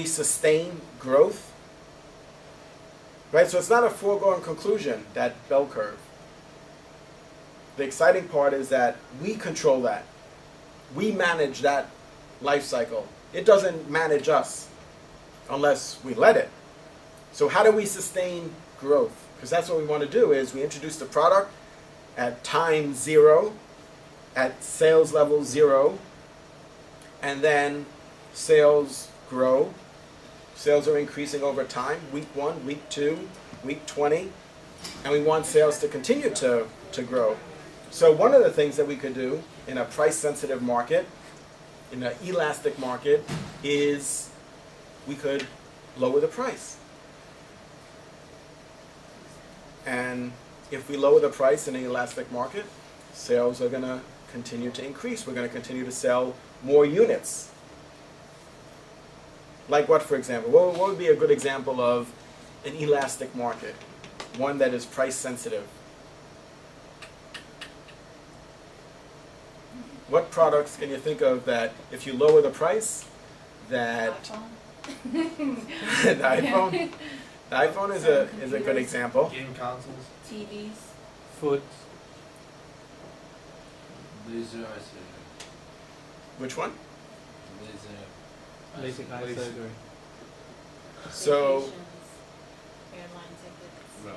sustain growth, right? So it's not a foregone conclusion, that bell curve. The exciting part is that we control that. We manage that life cycle. It doesn't manage us unless we let it. So how do we sustain growth? Because that's what we want to do, is we introduce the product at time 0, at sales level 0, and then sales grow. Sales are increasing over time, week 1, week 2, week 20, and we want sales to continue to grow. So one of the things that we could do in a price-sensitive market, in an elastic market, is we could lower the price. And if we lower the price in an elastic market, sales are going to continue to increase. We're going to continue to sell more units. Like what, for example? What would be a good example of an elastic market? One that is price sensitive. What products can you think of that if you lower the price, that iPhone. the iPhone? The iPhone is a good example. Game consoles. TVs. Food. Laser Which one? Basic eye surgery. So Vacations, airline tickets. Right.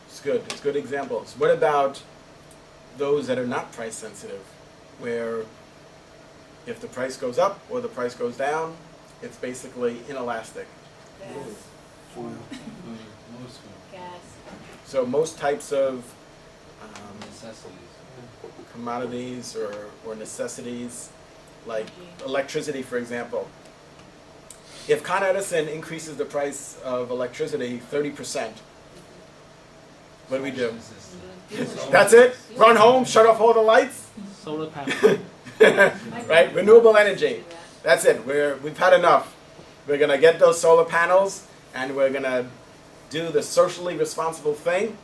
it's good. It's good examples. What about those that are not price sensitive, where if the price goes up or the price goes down, it's basically inelastic. Gas. Food. Most food. Gas. So most types of Necessities. commodities or necessities, like Energy. electricity, for example. If Con Edison increases the price of electricity 30%, what do we do? That's it? Run home, shut off all the lights? Solar panel. Right? Renewable energy. That's it. We've had enough. We're going to get those solar panels, and we're going to do the socially responsible thing,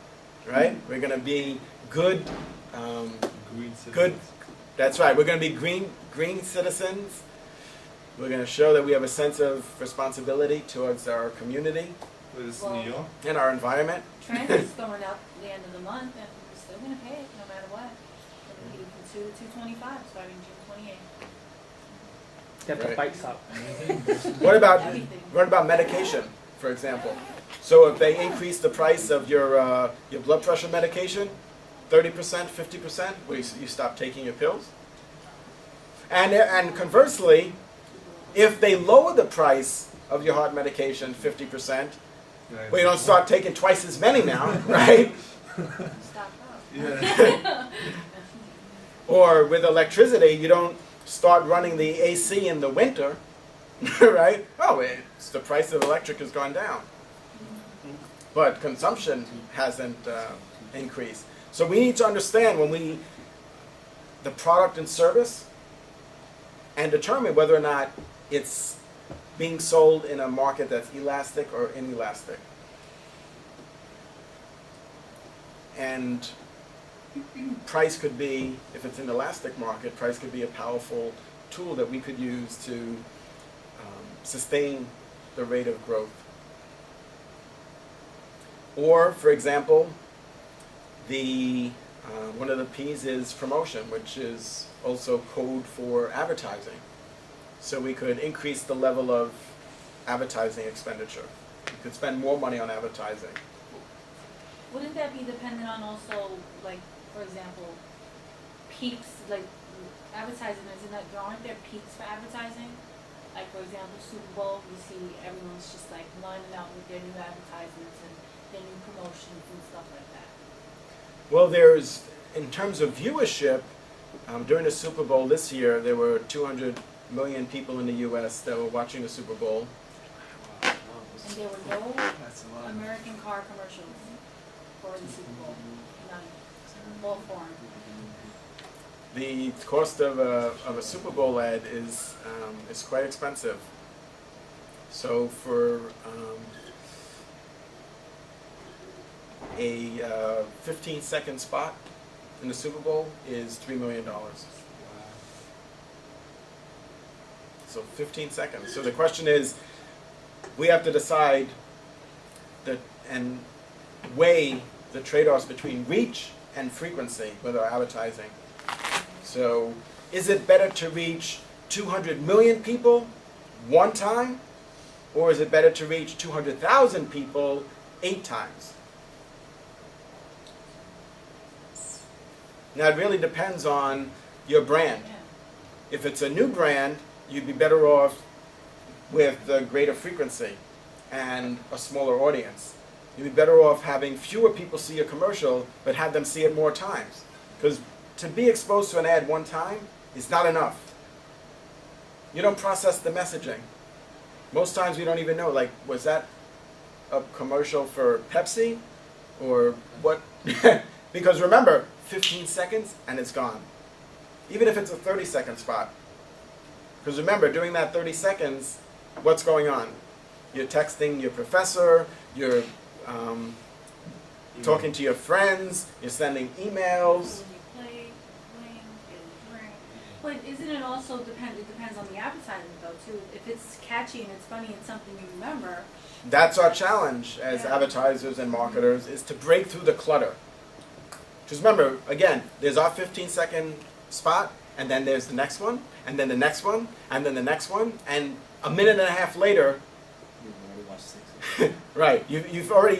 right? We're going to be good, Green citizens. good. That's right. We're going to be green citizens. We're going to show that we have a sense of responsibility towards our community Wait, this is Well- New York? and our environment. Transit's going up the end of the month, and we're still going to pay it no matter what. We're going to do from 2 to 225 starting June 28th. Get the Right. bikes up. What about medication, for example? So if they increase the price of your blood pressure medication, 30%, 50%, well, you stop taking your pills. And conversely, if they lower the price of your heart medication 50%, Right. well, you don't start taking twice as many now, right? Stop up. Yeah. Or with electricity, you don't start running the AC in the winter, right? Oh, it's the price of electric has gone down. But consumption hasn't increased. So we need to understand the product and service, and determine whether or not it's being sold in a market that's elastic or inelastic. And price could be, if it's an elastic market, price could be a powerful tool that we could use to sustain the rate of growth. Or, for example, one of the P's is promotion, which is also code for advertising. So we could increase the level of advertising expenditure. We could spend more money on advertising. Wouldn't that be dependent on also, like, for example, peaks, like advertising, aren't there peaks for advertising? Like, for example, Super Bowl, you see everyone's just like lining up with their new advertisements and their new promotions and stuff like that. Well, in terms of viewership, during the Super Bowl this year, there were 200 million people in the U.S. that were watching the Super Bowl. And there were no That's a lot. American car commercials for the Super Bowl. None. All foreign. The cost of a Super Bowl ad is quite expensive. So for a 15-second spot in the Super Bowl is $3 million. So 15 seconds. So the question is, we have to decide and weigh the trade-offs between reach and frequency with our advertising. So is it better to reach 200 million people one time, or is it better to reach 200,000 people 8 times? Now it really depends on your brand. Yeah. If it's a new brand, you'd be better off with the greater frequency and a smaller audience. You'd be better off having fewer people see your commercial, but have them see it more times. Because to be exposed to an ad one time is not enough. You don't process the messaging. Most times we don't even know, like, was that a commercial for Pepsi? Or what? Because remember, 15 seconds and it's gone. Even if it's a 30-second spot. Because remember, during that 30 seconds, what's going on? You're texting your professor, you're talking to your friends, you're sending emails. When you play, playing, getting a drink. But isn't it also it depends on the advertising though too. If it's catchy and it's funny and something you remember. That's our challenge as Yeah. advertisers and marketers, is to break through the clutter. Because remember, again, there's our 15-second spot, and then there's the next one, and then the next one, and then the next one, and a minute and a half later, You've already watched 6. right,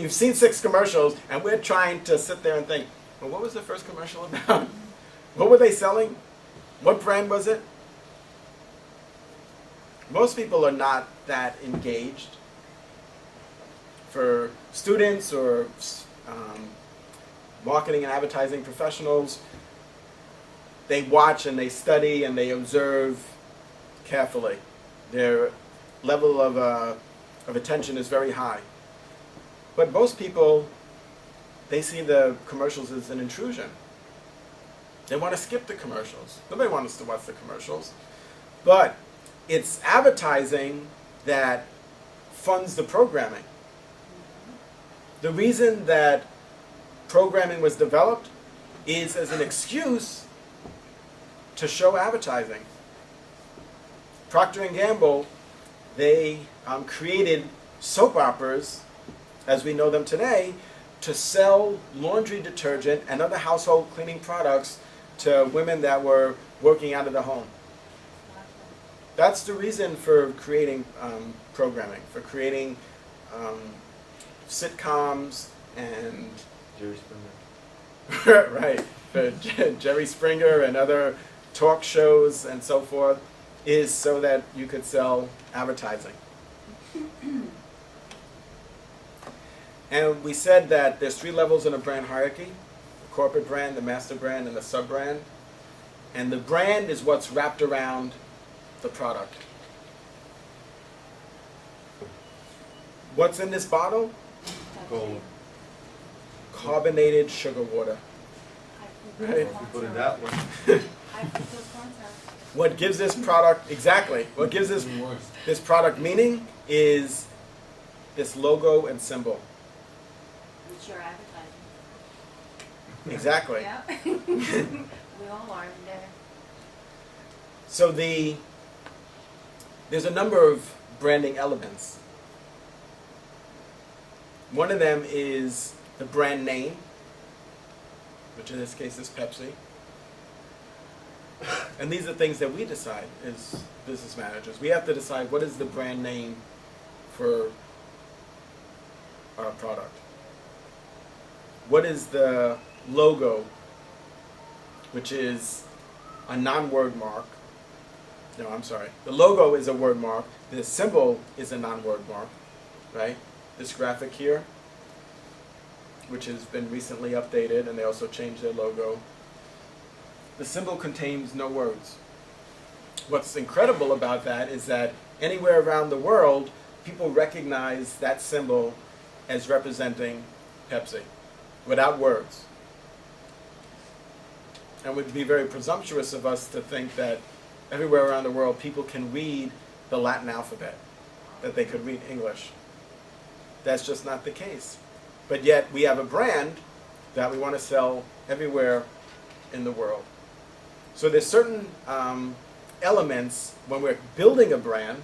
you've seen 6 commercials, and we're trying to sit there and think, well, what was the first commercial about? What were they selling? What brand was it? Most people are not that engaged. For students or marketing and advertising professionals, they watch and they study and they observe carefully. Their level of attention is very high. But most people, they see the commercials as an intrusion. They want to skip the commercials. Nobody wants to watch the commercials. But it's advertising that funds the programming. The reason that programming was developed is as an excuse to show advertising. Procter & Gamble, they created soap operas, as we know them today, to sell laundry detergent and other household cleaning products to women that were working out of the home. That's the reason for creating programming, for creating sitcoms and Jerry Springer. right, for Jerry Springer and other talk shows and so forth, is so that you could sell advertising. And we said that there's 3 levels in a brand hierarchy: the corporate brand, the master brand, and the sub-brand. And the brand is what's wrapped around the product. What's in this bottle? Gold. Carbonated sugar water. Right. If you put it that way. What gives this product, exactly, what gives this product meaning is this logo and symbol. It's your advertising. Exactly. Yeah. We all are there. So there's a number of branding elements. One of them is the brand name, which in this case is Pepsi. And these are things that we decide as business managers. We have to decide what is the brand name for our product. What is the logo, which is a non-word mark. No, I'm sorry. The logo is a word mark. The symbol is a non-word mark, right? This graphic here, which has been recently updated, and they also changed their logo. The symbol contains no words. What's incredible about that is that anywhere around the world, people recognize that symbol as representing Pepsi, without words. And it would be very presumptuous of us to think that everywhere around the world, people can read the Latin alphabet, that they could read English. That's just not the case. But yet, we have a brand that we want to sell everywhere in the world. So there's certain elements when we're building a brand